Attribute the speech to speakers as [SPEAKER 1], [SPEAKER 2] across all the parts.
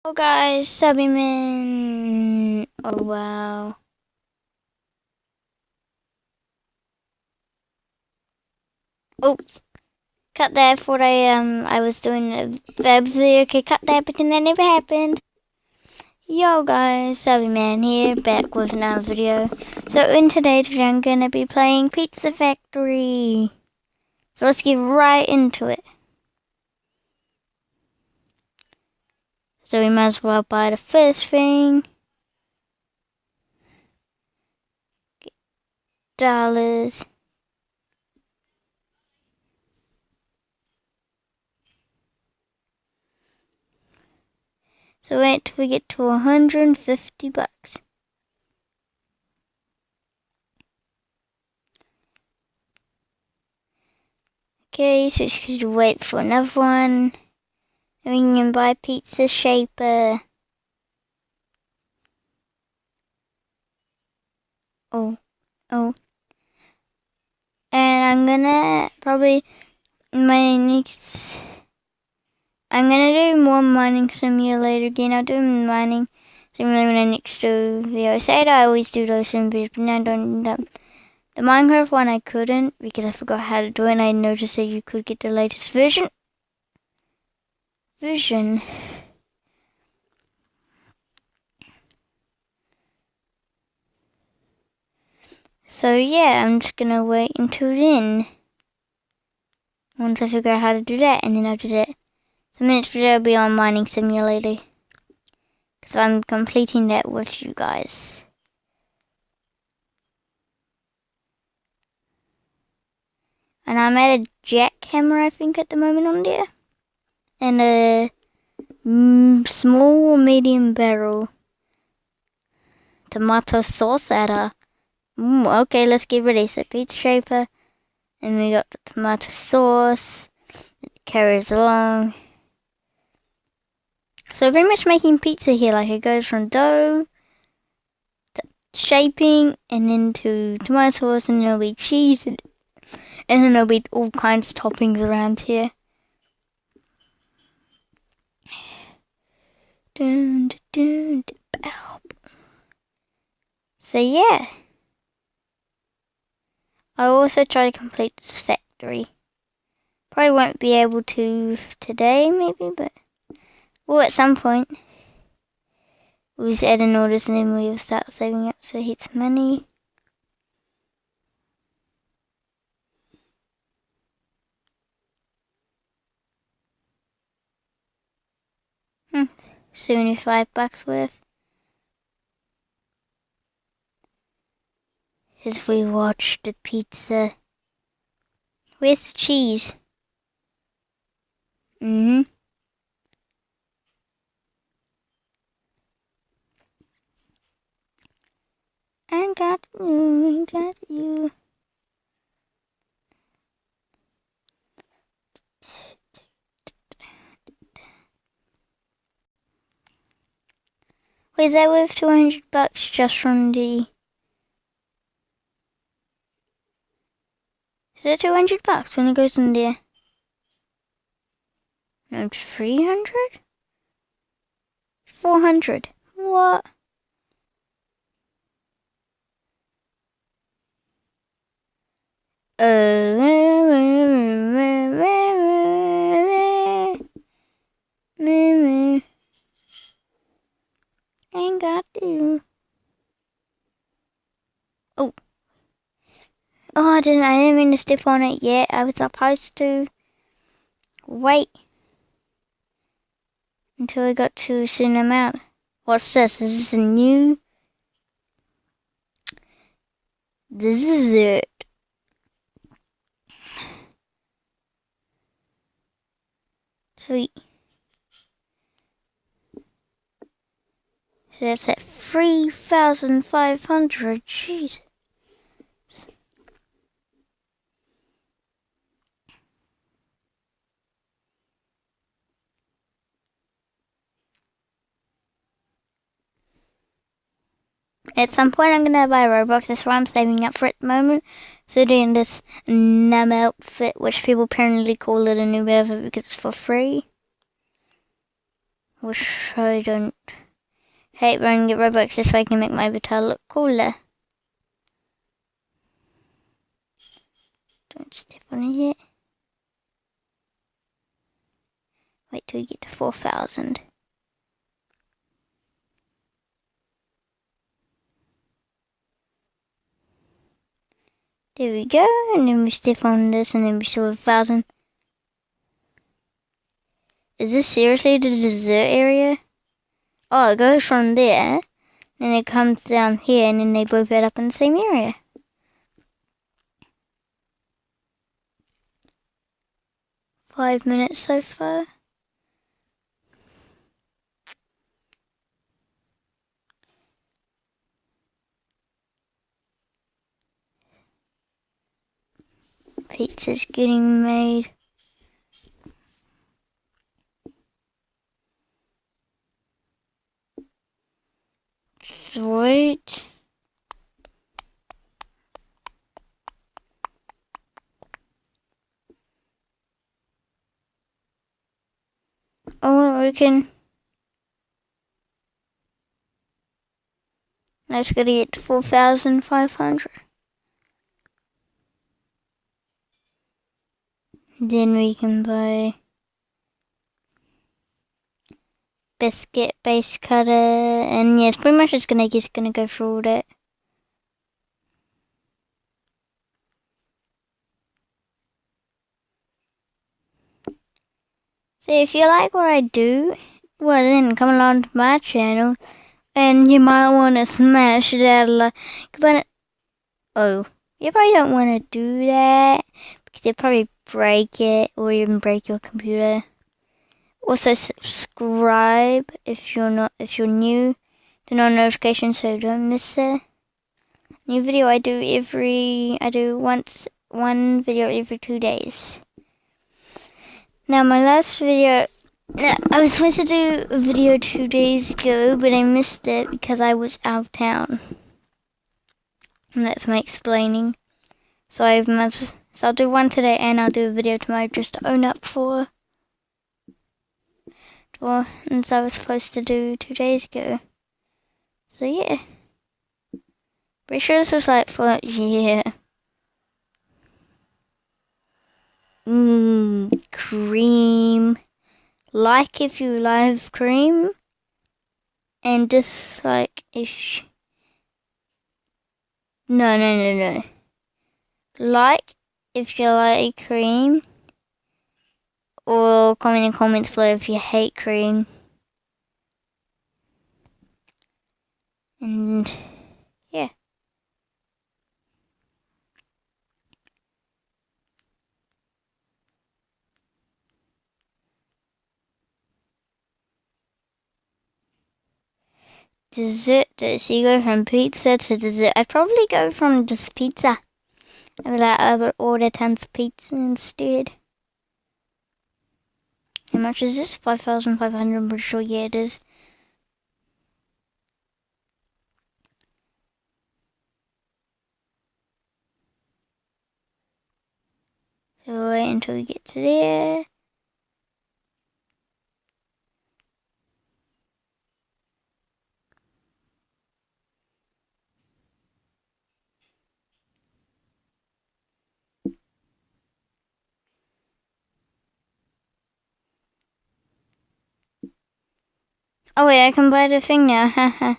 [SPEAKER 1] Oh guys, Subbyman. Oh wow. Oops. Cut that. I thought I was doing a web video. Okay, cut that, but then that never happened. Yo guys, Subbyman here, back with another video. So in today's video I'm gonna be playing Pizza Factory. So let's get right into it. So we might as well buy the first thing. $. So wait till we get to $150. Okay, so we should wait for another one. And we can buy Pizza Shaper. Oh. And I'm gonna I'm gonna do more mining simulator again. I'll do mining simulator when I next do video. I said I always do those simulators, but now I don't. The Minecraft one I couldn't because I forgot how to do it, and I noticed that you could get the latest version. So yeah, I'm just gonna wait until then. Once I figure out how to do that, and then I'll do that. So next video will be on mining simulator, because I'm completing that with you guys. And I'm at a jackhammer, I think, at the moment on there. And a small or medium barrel. Tomato sauce at a... okay, let's get ready. So Pizza Shaper. And we got the tomato sauce. It carries along. So very much making pizza here. Like it goes from dough to shaping and then to tomato sauce, and then there'll be cheese. And then there'll be all kinds of toppings around here. So yeah. I also try to complete this factory. Probably won't be able to today maybe, but well, at some point. We'll just add in orders and then we'll start saving up so heaps of money. $75 worth. As we watch the pizza. Where's the cheese? I got you. Wait, is that worth $200 just from the... Is that $200 when it goes in there? No, 300? 400. What? Ain't got you. Oh, I didn't mean to step on it yet. I was supposed to wait until I got to a certain amount. What's this? Is this a new dessert? Sweet. So that's at 3,500. Jesus. At some point I'm gonna buy Robux. That's why I'm saving up for it at the moment. So doing this NAM outfit, which people apparently call it a new outfit because it's for free. Wish I don't hate running at Roblox just so I can make my avatar look cooler. Don't step on it yet. Wait till you get to 4,000. There we go, and then we step on this, and then we still have 1,000. Is this seriously the dessert area? Oh, it goes from there, and it comes down here, and then they both end up in the same area. Five minutes so far. Pizza's getting made. Wait. Oh, we can. Let's go to get to 4,500. Then we can buy biscuit base cutter, and yeah, it's pretty much just gonna go through all that. So if you like what I do, well then come along to my channel, and you might want to smash that like button. Oh, you probably don't want to do that because you'll probably break it or even break your computer. Also subscribe if you're new, turn on notifications so you don't miss a new video. I do one video every 2 days. Now my last video, I was supposed to do a video 2 days ago, but I missed it because I was out of town. And that's my explaining. So I'll do one today, and I'll do a video tomorrow just to own up for ones I was supposed to do 2 days ago. So yeah. Pretty sure this was like for, yeah. Cream. Like if you love cream. And dislike if... No. Like if you like cream. Or comment in the comments below if you hate cream. And yeah. Dessert. So you go from pizza to dessert. I'd probably go from just pizza. I would order tons of pizza instead. How much is this? 5,500. I'm pretty sure. Yeah, it is. So wait until we get to there. Oh wait, I can buy the thing now. Haha.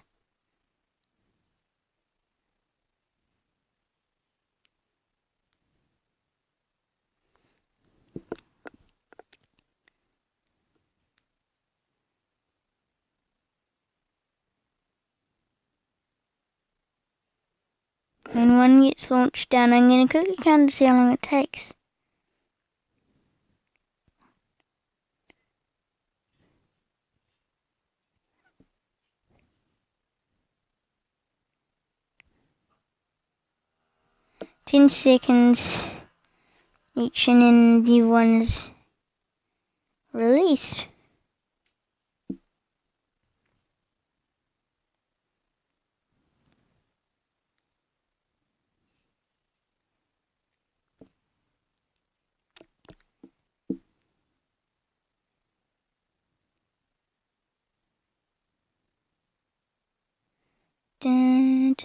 [SPEAKER 1] When one gets launched down, I'm going to quickly count to see how long it takes. "10 seconds each, and then view one is released." I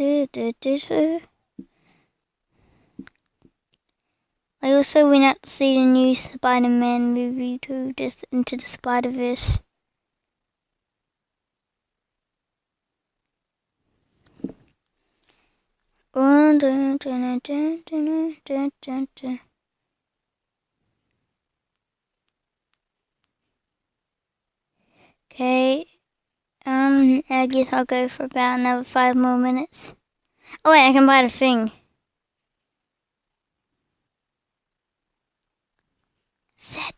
[SPEAKER 1] also went out to see the new Spider-Man movie too, just Into the Spider-Verse. Okay, I guess I'll go for about another 5 more minutes. Oh wait, I can buy the thing. Set.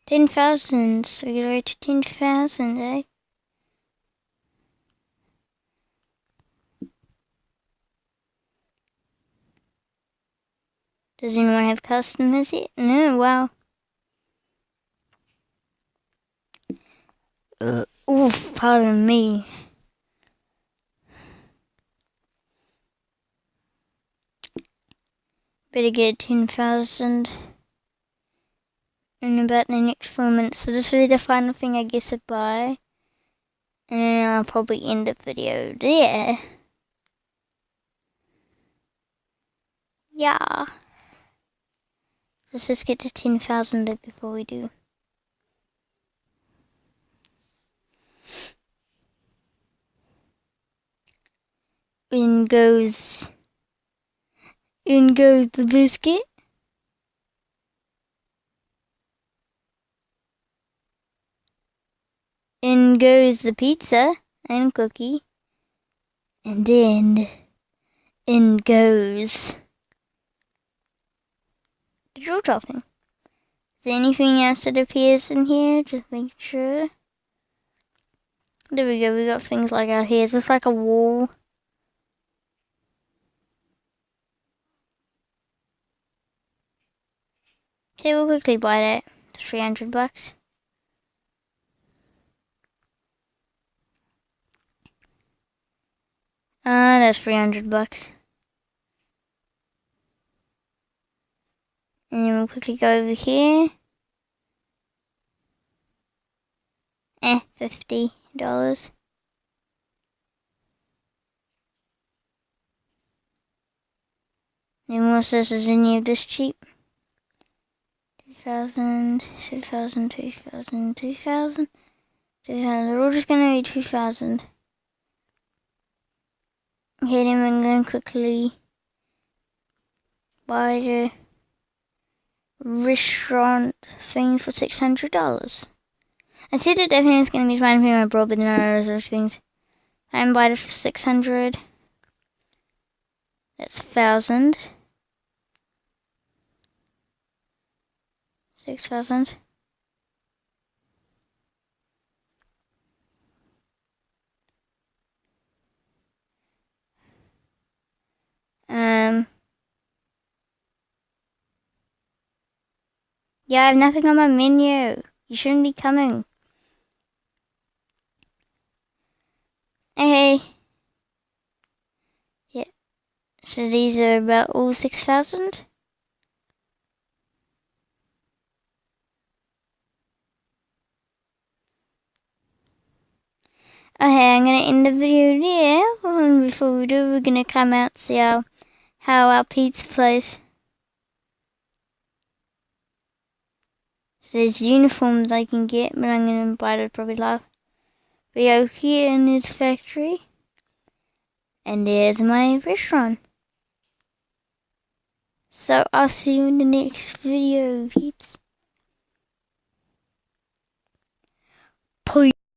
[SPEAKER 1] $10,000, so we go to 10,000, eh? Does anyone have customers yet? No, wow. Oof, pardon me. Better get 10,000 in about the next 4 minutes. So this will be the final thing I guess I buy. And then I'll probably end the video there. Yeah. Let's just get to 10,000 before we do. In goes the biscuit. In goes the pizza and cookie. And then in goes the drill topping. Is there anything else that appears in here? Just make sure. There we go, we got things like out here. Is this like a wall? Okay, we'll quickly buy that. It's $300. That's $300. And then we'll quickly go over here. $50. Then what says is any of this cheap? 2,000, 2,000, 2,000, 2,000, 2,000. They're all just gonna be 2,000. Okay, then we're gonna quickly buy the restaurant thing for $600. I said that everything was gonna be trying to pay my bro, but none of those things. I can buy it for 600. That's 1,000. 6,000. Yeah, I have nothing on my menu. You shouldn't be coming. Hey. Yeah. So these are about all 6,000. Okay, I'm gonna end the video there. And before we do, we're gonna come out and see how our pizza place. So there's uniforms I can get, but I'm gonna buy it probably live. We go here in this factory. And there's my restaurant. So I'll see you in the next video, peeps.